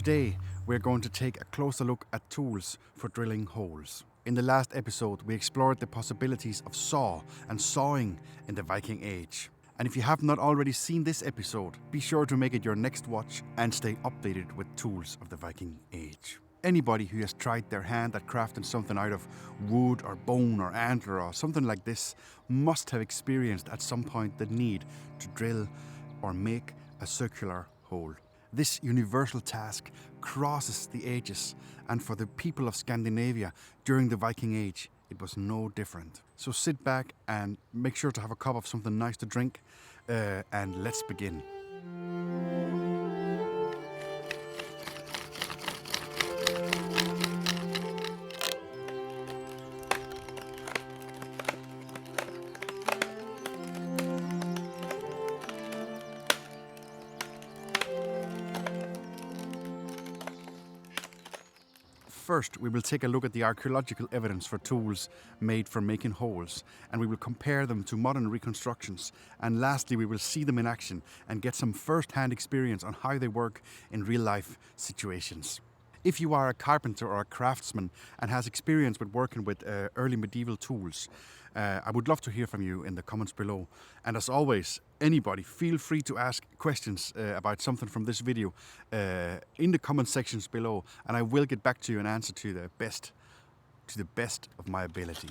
Today we're going to take a closer look at tools for drilling holes. In the last episode we explored the possibilities of saw and sawing in the Viking Age. And if you have not already seen this episode, be sure to make it your next watch and stay updated with tools of the Viking Age. Anybody who has tried their hand at crafting something out of wood or bone or antler or something like this must have experienced at some point the need to drill or make a circular hole. This universal task crosses the ages, and for the people of Scandinavia during the Viking Age, it was no different. So sit back and make sure to have a cup of something nice to drink, and let's begin. First, we will take a look at the archaeological evidence for tools made for making holes, and we will compare them to modern reconstructions. And lastly, we will see them in action and get some first-hand experience on how they work in real-life situations. If you are a carpenter or a craftsman and has experience with working with early medieval tools, I would love to hear from you in the comments below. And as always, anybody, feel free to ask questions about something from this video in the comment sections below, and I will get back to you and answer to the best of my ability.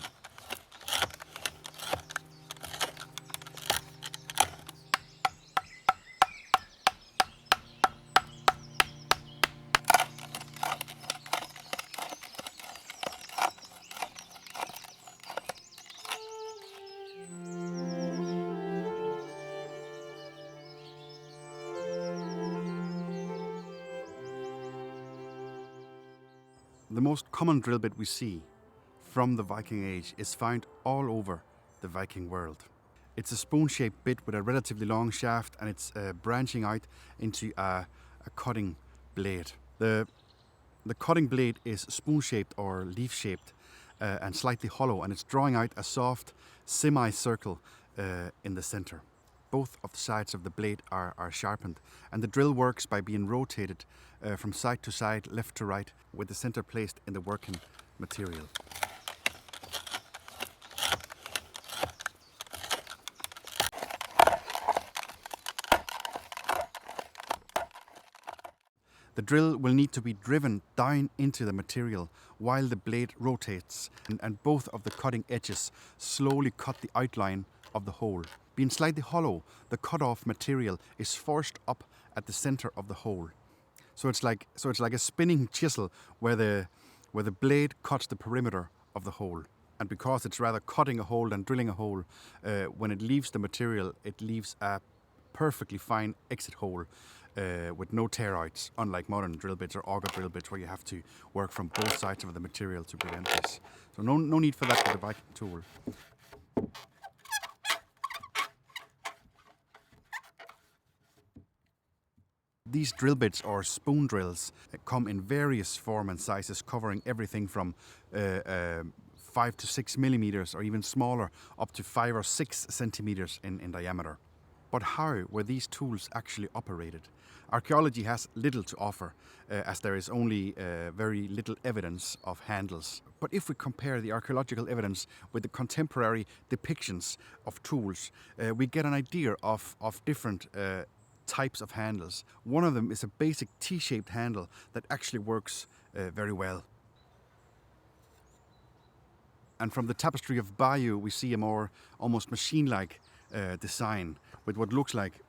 The most common drill bit we see from the Viking Age is found all over the Viking world. It's a spoon-shaped bit with a relatively long shaft, and it's branching out into a cutting blade. The cutting blade is spoon-shaped or leaf-shaped and slightly hollow, and it's drawing out a soft semicircle in the center. Both of the sides of the blade are sharpened, and the drill works by being rotated from side to side, left to right, with the center placed in the working material. The drill will need to be driven down into the material while the blade rotates, and both of the cutting edges slowly cut the outline of the hole. Being slightly hollow, the cut-off material is forced up at the center of the hole. So it's like a spinning chisel where the blade cuts the perimeter of the hole. And because it's rather cutting a hole than drilling a hole, when it leaves the material, it leaves a perfectly fine exit hole with no tear-outs, unlike modern drill bits or auger drill bits where you have to work from both sides of the material to prevent this. So no need for that with the Viking tool. These drill bits, or spoon drills, come in various form and sizes, covering everything from 5 to 6 millimeters, or even smaller, up to 5 or 6 centimeters in diameter. But how were these tools actually operated? Archaeology has little to offer, as there is only very little evidence of handles. But if we compare the archaeological evidence with the contemporary depictions of tools, we get an idea of different types of handles. One of them is a basic T-shaped handle that actually works very well. And from the tapestry of Bayeux, we see a more almost machine-like design with what looks like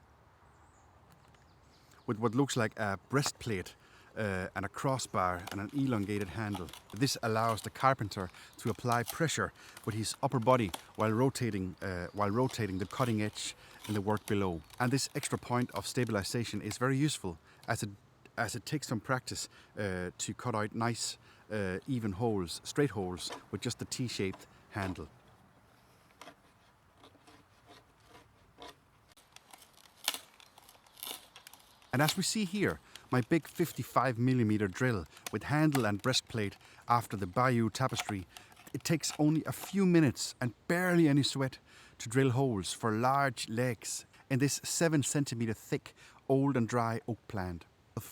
a breastplate and a crossbar and an elongated handle. This allows the carpenter to apply pressure with his upper body while rotating the cutting edge in the work below. And this extra point of stabilization is very useful, as it takes some practice to cut out nice even holes, straight holes, with just the T-shaped handle. And as we see here, my big 55mm drill with handle and breastplate after the Bayeux tapestry, it takes only a few minutes and barely any sweat to drill holes for large legs in this 7 centimeter thick, old and dry oak plant.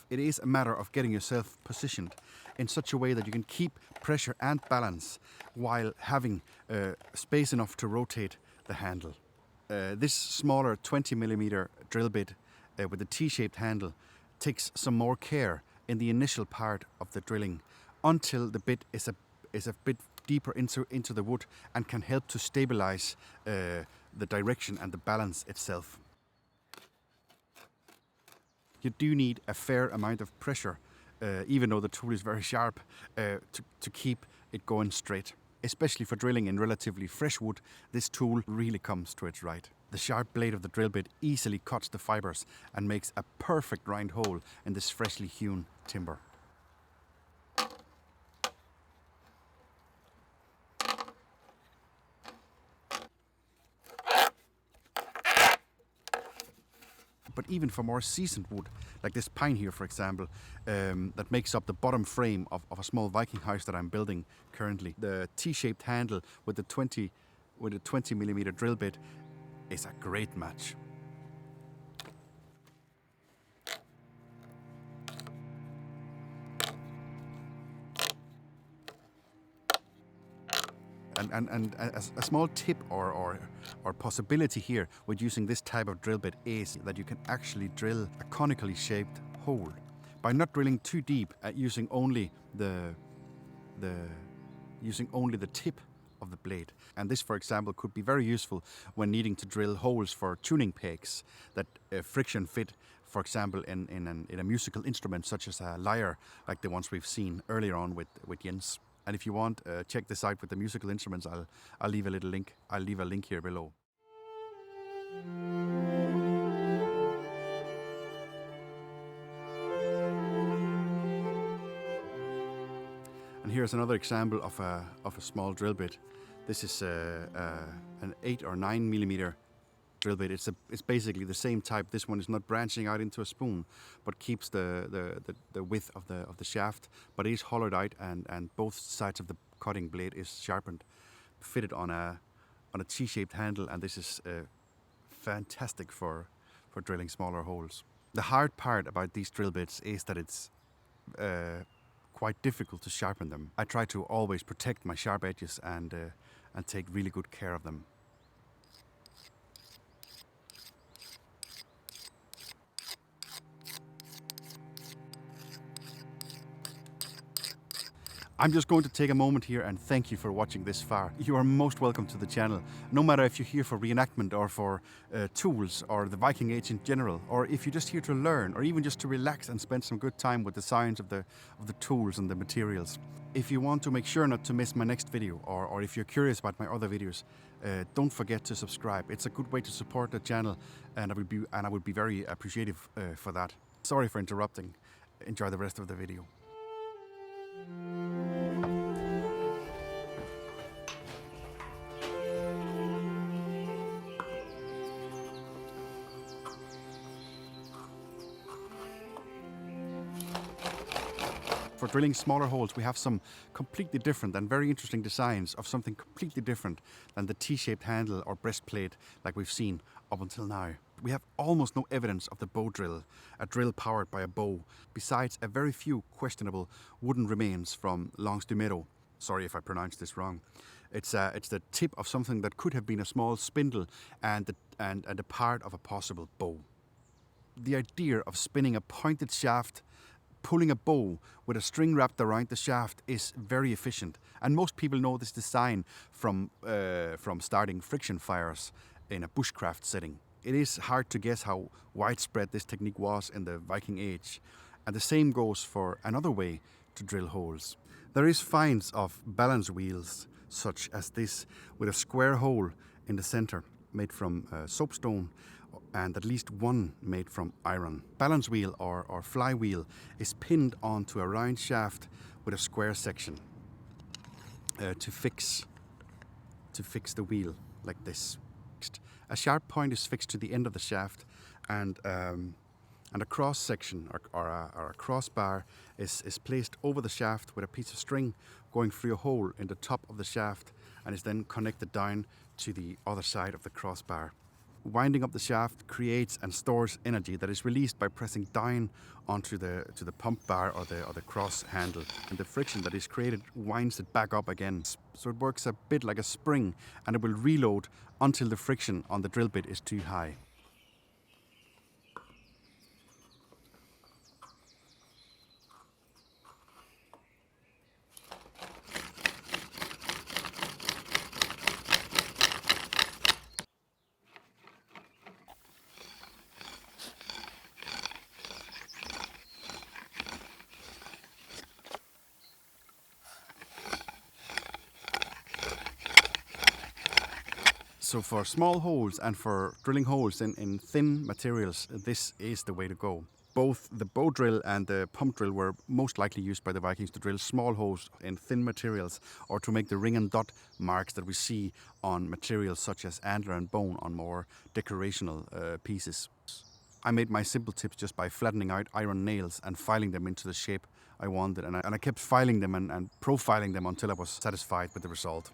It is a matter of getting yourself positioned in such a way that you can keep pressure and balance while having space enough to rotate the handle. This smaller 20mm drill bit with a T-shaped handle takes some more care in the initial part of the drilling until the bit is a bit deeper into the wood and can help to stabilize the direction and the balance itself. You do need a fair amount of pressure, even though the tool is very sharp, to keep it going straight. Especially for drilling in relatively fresh wood, this tool really comes to its right. The sharp blade of the drill bit easily cuts the fibers and makes a perfect round hole in this freshly hewn timber. But even for more seasoned wood, like this pine here, for example, that makes up the bottom frame of a small Viking house that I'm building currently, the T-shaped handle with the 20mm drill bit is a great match. And a small tip or possibility here with using this type of drill bit is that you can actually drill a conically shaped hole by not drilling too deep, using only the tip of the blade. And this, for example, could be very useful when needing to drill holes for tuning pegs that friction fit, for example, in a musical instrument such as a lyre, like the ones we've seen earlier on with Jens. And if you want, check this out with the musical instruments. I'll leave a little link. I'll leave a link here below. And here's another example of a small drill bit. This is an 8 or 9mm drill bit. It's basically the same type. This one is not branching out into a spoon, but keeps the width of the shaft. But it is hollowed out, and both sides of the cutting blade is sharpened, fitted on a T-shaped handle. And this is fantastic for drilling smaller holes. The hard part about these drill bits is that it's quite difficult to sharpen them. I try to always protect my sharp edges and take really good care of them. I'm just going to take a moment here and thank you for watching this far. You are most welcome to the channel, no matter if you're here for reenactment or for tools or the Viking Age in general, or if you're just here to learn or even just to relax and spend some good time with the science of the tools and the materials. If you want to make sure not to miss my next video, or if you're curious about my other videos, don't forget to subscribe. It's a good way to support the channel, and I would be very appreciative for that. Sorry for interrupting. Enjoy the rest of the video. For drilling smaller holes, we have some completely different and very interesting designs of something completely different than the T-shaped handle or breastplate like we've seen up until now. We have almost no evidence of the bow drill, a drill powered by a bow, besides a very few questionable wooden remains from Longstumedo. Sorry if I pronounced this wrong. It's the tip of something that could have been a small spindle and a part of a possible bow. The idea of spinning a pointed shaft, pulling a bow with a string wrapped around the shaft is very efficient, and most people know this design from starting friction fires in a bushcraft setting. It is hard to guess how widespread this technique was in the Viking Age, and the same goes for another way to drill holes. There is finds of balance wheels such as this with a square hole in the center made from soapstone, and at least one made from iron. Balance wheel or flywheel is pinned onto a round shaft with a square section to fix the wheel like this. A sharp point is fixed to the end of the shaft, and a cross section or a crossbar is placed over the shaft with a piece of string going through a hole in the top of the shaft, and is then connected down to the other side of the crossbar. Winding up the shaft creates and stores energy that is released by pressing down onto the pump bar or the cross handle, and the friction that is created winds it back up again. So it works a bit like a spring, and it will reload until the friction on the drill bit is too high. So for small holes and for drilling holes in thin materials, this is the way to go. Both the bow drill and the pump drill were most likely used by the Vikings to drill small holes in thin materials, or to make the ring and dot marks that we see on materials such as antler and bone on more decorational pieces. I made my simple tips just by flattening out iron nails and filing them into the shape I wanted, and I kept filing them and profiling them until I was satisfied with the result.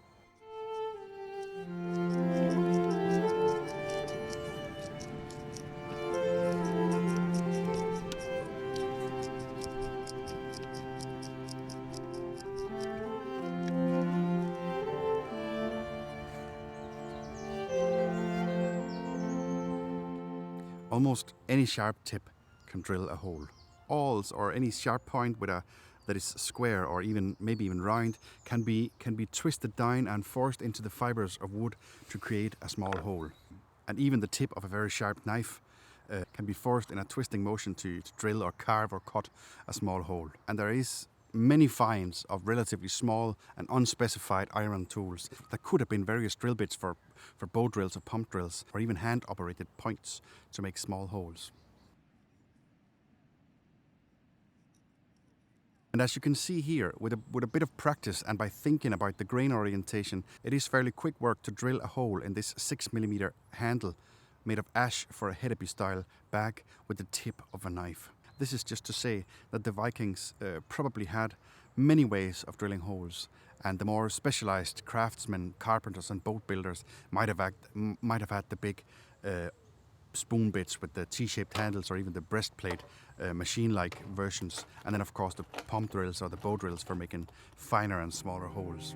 Almost any sharp tip can drill a hole. Awls or any sharp point that is square or maybe even round can be twisted down and forced into the fibers of wood to create a small hole. And even the tip of a very sharp knife can be forced in a twisting motion to drill or carve or cut a small hole. And there is many finds of relatively small and unspecified iron tools that could have been various drill bits for bow drills or pump drills, or even hand-operated points to make small holes. And as you can see here, with a bit of practice and by thinking about the grain orientation, it is fairly quick work to drill a hole in this 6mm handle made of ash for a Hedeby style bag with the tip of a knife. This is just to say that the Vikings probably had many ways of drilling holes, and the more specialized craftsmen, carpenters and boat builders might have had the big spoon bits with the T-shaped handles, or even the breastplate machine-like versions, and then of course the pump drills or the bow drills for making finer and smaller holes.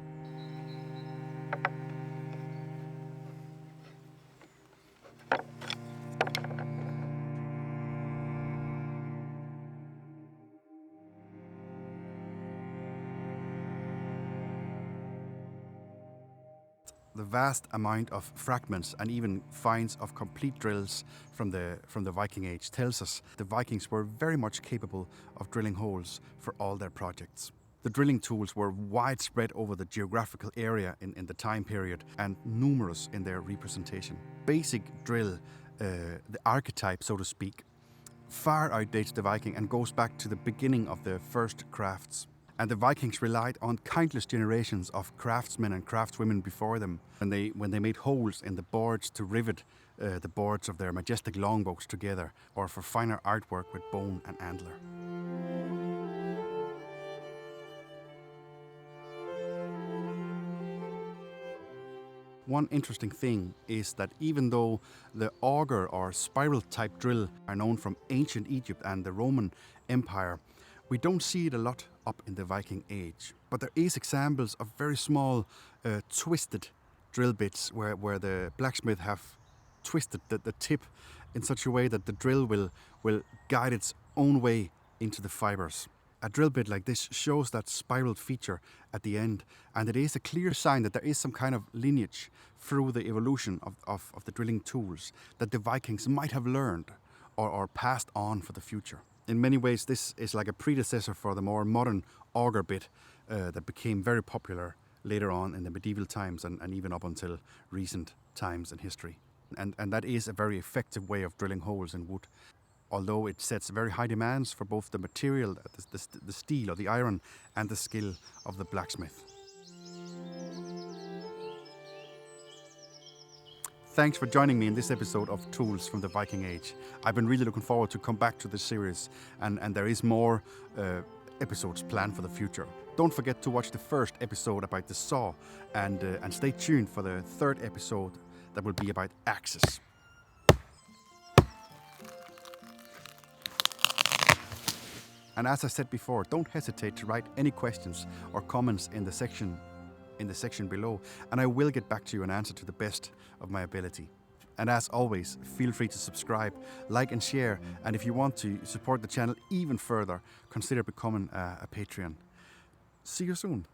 The vast amount of fragments and even finds of complete drills from the Viking Age tells us the Vikings were very much capable of drilling holes for all their projects. The drilling tools were widespread over the geographical area in the time period, and numerous in their representation. Basic drill, the archetype so to speak, far outdates the Viking and goes back to the beginning of the first crafts. And the Vikings relied on countless generations of craftsmen and craftswomen before them when they made holes in the boards to rivet the boards of their majestic longboats together, or for finer artwork with bone and antler. One interesting thing is that even though the auger or spiral type drill are known from ancient Egypt and the Roman Empire, we don't see it a lot up in the Viking Age. But there is examples of very small twisted drill bits where the blacksmith have twisted the tip in such a way that the drill will guide its own way into the fibers. A drill bit like this shows that spiral feature at the end, and it is a clear sign that there is some kind of lineage through the evolution of the drilling tools that the Vikings might have learned or passed on for the future. In many ways, this is like a predecessor for the more modern auger bit that became very popular later on in the medieval times and even up until recent times in history. And that is a very effective way of drilling holes in wood, although it sets very high demands for both the material, the steel or the iron, and the skill of the blacksmith. Thanks for joining me in this episode of Tools from the Viking Age. I've been really looking forward to come back to this series, and there is more episodes planned for the future. Don't forget to watch the first episode about the saw, and stay tuned for the third episode that will be about axes. And as I said before, don't hesitate to write any questions or comments in the section below, and I will get back to you and answer to the best of my ability. And as always, feel free to subscribe, like and share, and if you want to support the channel even further, consider becoming a Patreon. See you soon.